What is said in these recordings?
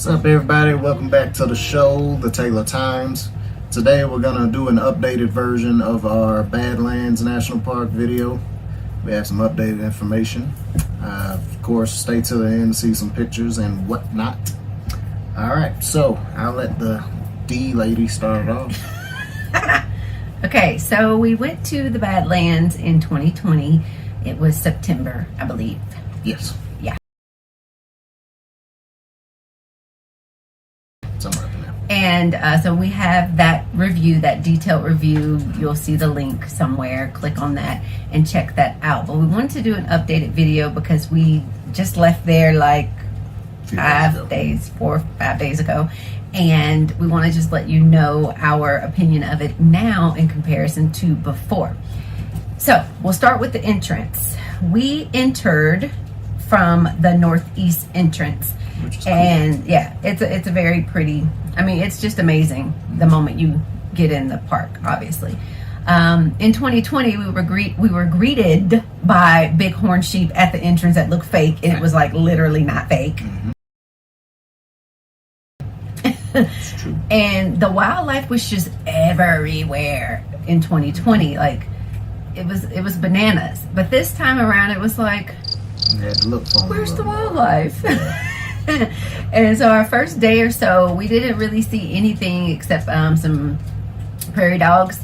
What's up, everybody? Welcome back to the show, The Taylor Times. Today we're going to do an updated version of our Badlands National Park video. We have some updated information. Of course, stay till the end to see some pictures and whatnot. Alright, so I'll let the D lady start it off. Okay, so we went to the Badlands in 2020. It was September, I believe. Yes. Yeah. Somewhere up in there. And so we have that review, that detailed review. You'll see the link somewhere. Click on that and check that out. But we wanted to do an updated video because we just left there like 5 days, 4 or 5 days ago. And we want to just let you know our opinion of it now in comparison to before. So we'll start with the entrance. We entered from the northeast entrance, Which is cool. and yeah, it's a very pretty. I mean, it's just amazing the moment you get in the park. Obviously, in 2020 we were greeted by bighorn sheep at the entrance that looked fake, and it was like literally not fake. Mm-hmm. It's true. And the wildlife was just everywhere in 2020. Like it was bananas. But this time around it was like, You had to look for them. where's the wildlife? And so our first day or so, we didn't really see anything except some prairie dogs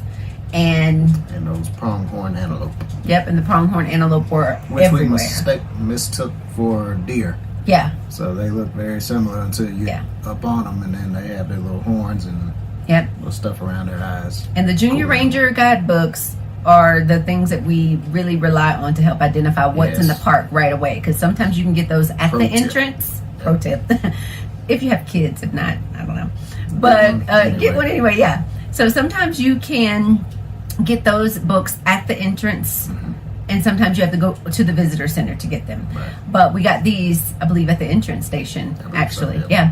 and those pronghorn antelope. yep, and the pronghorn antelope were Which everywhere. we mistook for deer. Yeah, So they look very similar until you Yeah. up on them, and then they have their little horns and yep. little stuff around their eyes. And the Junior Cool. Ranger guidebooks are the things that we really rely on to help identify what's in the Yes. park right away. Because sometimes you can get those at Pro the tip. entrance. Pro tip. If you have kids, if not, I don't know. But Anyway. get one anyway, yeah. So sometimes you can get those books at the entrance. And sometimes you have to go to the visitor center to get them. Right. But we got these, I believe, at the entrance station, I believe actually. so, yeah.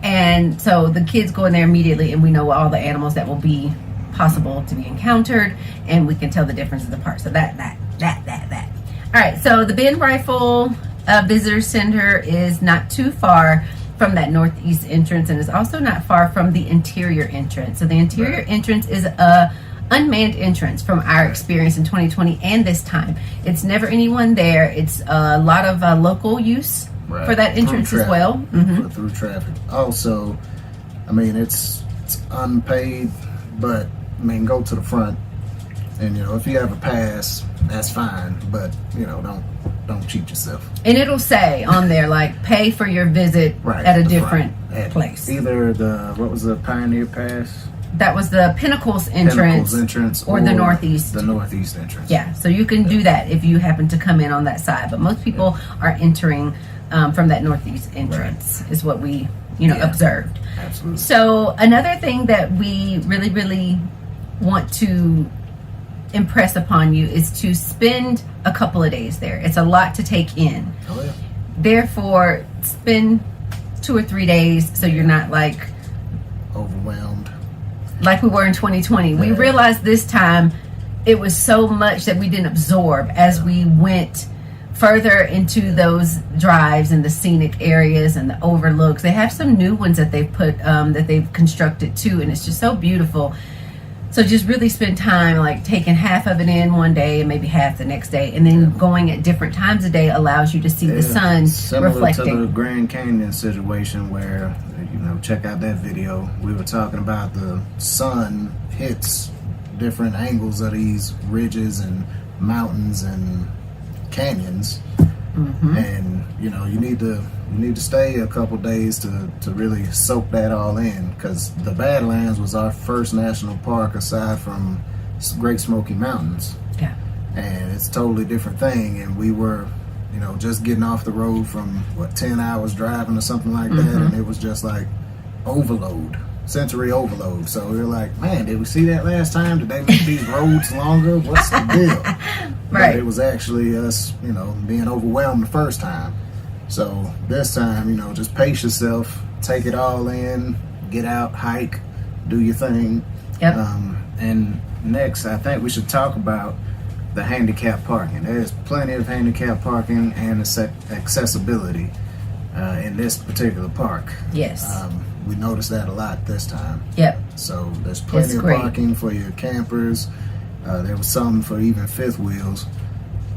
Yeah. And so the kids go in there immediately, and we know all the animals that will be possible to be encountered, and we can tell the difference of the park. So that. All right, so the Ben Rifle Visitor Center is not too far from that northeast entrance, and it's also not far from the interior entrance. So the interior entrance is a unmanned entrance from our experience in 2020 and this time. It's never anyone there. It's a lot of local use Right. for that Through entrance as traffic. well. Mhm. Through traffic. Also, I mean, it's unpaid, but I mean, go to the front, and if you have a pass, that's fine. But don't cheat yourself. And it'll say on there like pay for your visit Right at a the different front. At place. Either what was the Pioneer Pass? That was the Pinnacles entrance. Or the northeast. The northeast entrance. Yeah, so you can do that if you happen to come in on that side. But most people are entering from that northeast entrance, is what we observed. Absolutely. So another thing that we really, really want to impress upon you is to spend a couple of days there. It's a lot to take in. Oh yeah. Therefore, spend 2 or 3 days so you're not like Overwhelmed. we were in 2020. We Yeah. realized this time it was so much that we didn't absorb as we went further into those drives and the scenic areas and the overlooks. They have some new ones that they've put that they've constructed too, and it's just so beautiful. So just really spend time like taking half of it in one day and maybe half the next day, and then going at different times a day allows you to see the sun Similar reflecting. to the Grand Canyon situation where, check out that video. We were talking about the sun hits different angles of these ridges and mountains and canyons. And you need to stay a couple days to really soak that all in, because the Badlands was our first national park aside from Great Smoky Mountains. Yeah. And it's a totally different thing, and we were just getting off the road from 10 hours driving or something like that, and it was just like sensory overload. So we were like, man, did we see that last time? Did they make these roads longer? What's the deal? Right. But it was actually us being overwhelmed the first time. So this time, just pace yourself, take it all in, get out, hike, do your thing. Yep. And next, I think we should talk about the handicapped parking. There's plenty of handicapped parking and accessibility. in this particular park. Yes. We noticed that a lot this time. Yep. So there's plenty of parking for your campers. There was some for even fifth wheels,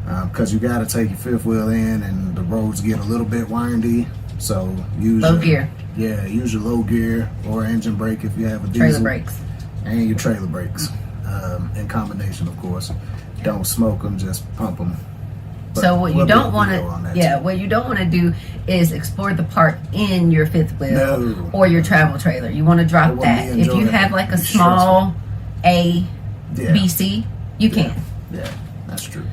because you got to take your fifth wheel in, and the roads get a little bit windy. So use low gear. Yeah, use your low gear or engine brake if you have a diesel. Trailer brakes. And your trailer brakes, in combination, of course. Don't smoke them, just pump them. But so what you don't want to, too. what you don't want to do is explore the park in your fifth wheel or your travel trailer. You want to drop that. If you have like a small A, B, C, you can. Yeah, that's true.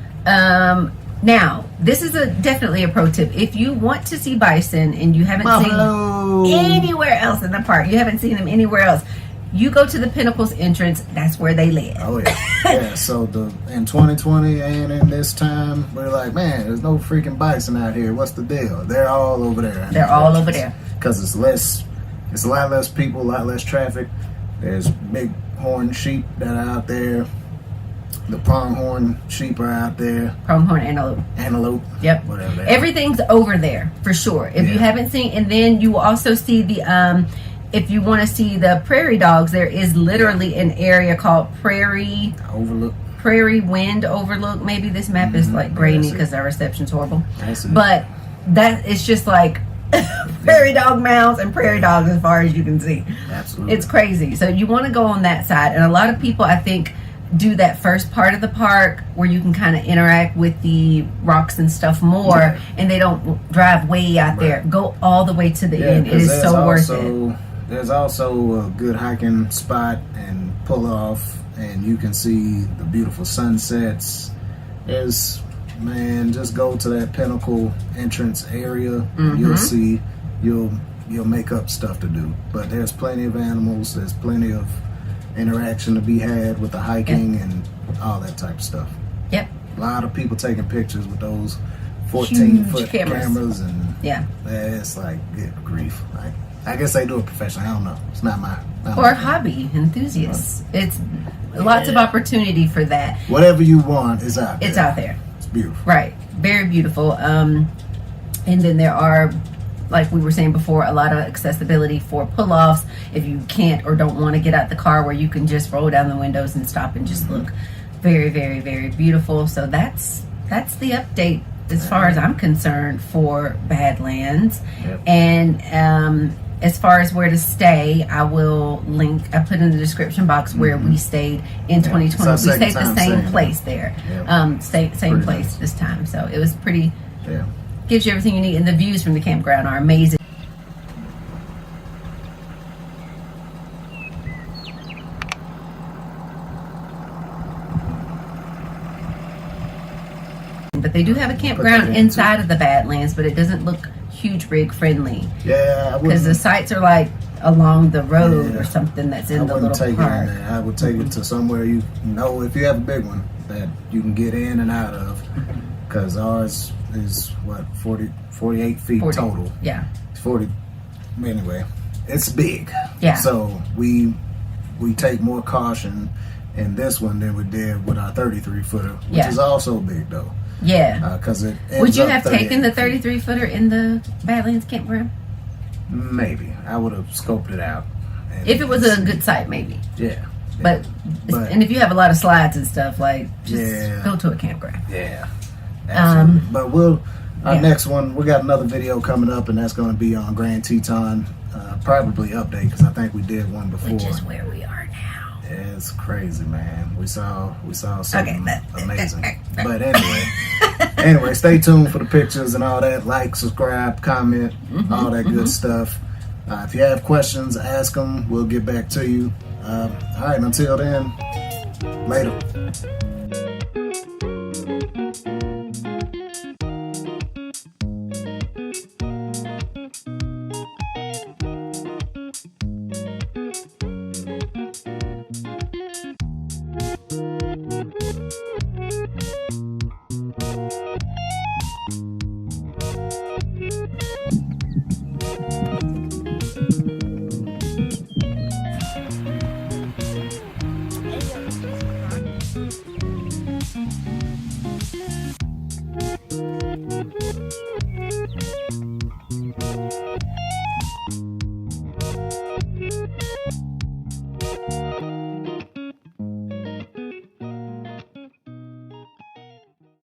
Now, this is definitely a pro tip. If you want to see bison and you haven't seen them anywhere else in the park, you haven't seen them anywhere else, you go to the Pinnacles entrance. That's where they live. Oh yeah, yeah. So in 2020 and in this time, we're like, man, there's no freaking bison out here. What's the deal? They're all over there. They're all over there because it's a lot less people, a lot less traffic. There's big horn sheep that are out there. The pronghorn sheep are out there. Pronghorn antelope. Yep. Whatever. Everything's over there for sure. If you haven't seen, and then you will also see the if you want to see the prairie dogs, there is literally an area called Prairie Wind Overlook. Maybe this map is like grainy because our reception's horrible. But that it's just like prairie dog mounds and prairie dogs as far as you can see. Absolutely. It's crazy. So you want to go on that side. And a lot of people, I think, do that first part of the park where you can kind of interact with the rocks and stuff more, and they don't drive way out there. Go all the way to the end. It is so worth it. There's also a good hiking spot and pull off, and you can see the beautiful sunsets. Just go to that Pinnacle entrance area, and you'll see, you'll make up stuff to do. But there's plenty of animals. There's plenty of interaction to be had with the hiking and all that type of stuff. Yep. A lot of people taking pictures with those 14-foot cameras, and it's like, good grief. I guess they do it professionally. I don't know. It's not my hobby enthusiasts. It's lots of opportunity for that. Whatever you want is out there. It's out there. It's beautiful. Right. Very beautiful. And then there are, like we were saying before, a lot of accessibility for pull-offs if you can't or don't want to get out the car, where you can just roll down the windows and stop and just look. Very, very, very beautiful. So that's the update as far as I'm concerned for Badlands. And as far as where to stay, I will link. I put in the description box where we stayed in 2020. We stayed the same place there. Same place this time. So it was pretty. Gives you everything you need, and the views from the campground are amazing. But they do have a campground inside of the Badlands, but it doesn't look huge rig friendly. Because the sites are like along the road or something that's in the little park. I would take it to somewhere you know, if you have a big one that you can get in and out of. Because ours is 48 feet total. Yeah. 40. Anyway, it's big. Yeah. So we take more caution in this one than we did with our 33 footer, which is also big though. Yeah. Because it ends would you up have taken the 33 footer in the Badlands campground? Maybe. I would have scoped it out. If it was a good site, maybe. Yeah. But and if you have a lot of slides and stuff, like just go to a campground. Yeah. Absolutely. But our next one, we got another video coming up, and that's going to be on Grand Teton, probably update, because I think we did one before. Which is where we are now. Yeah, it's crazy, man. We saw something amazing. But anyway, stay tuned for the pictures and all that. Like, subscribe, comment, all that good stuff. If you have questions, ask them. We'll get back to you. All right, until then, later.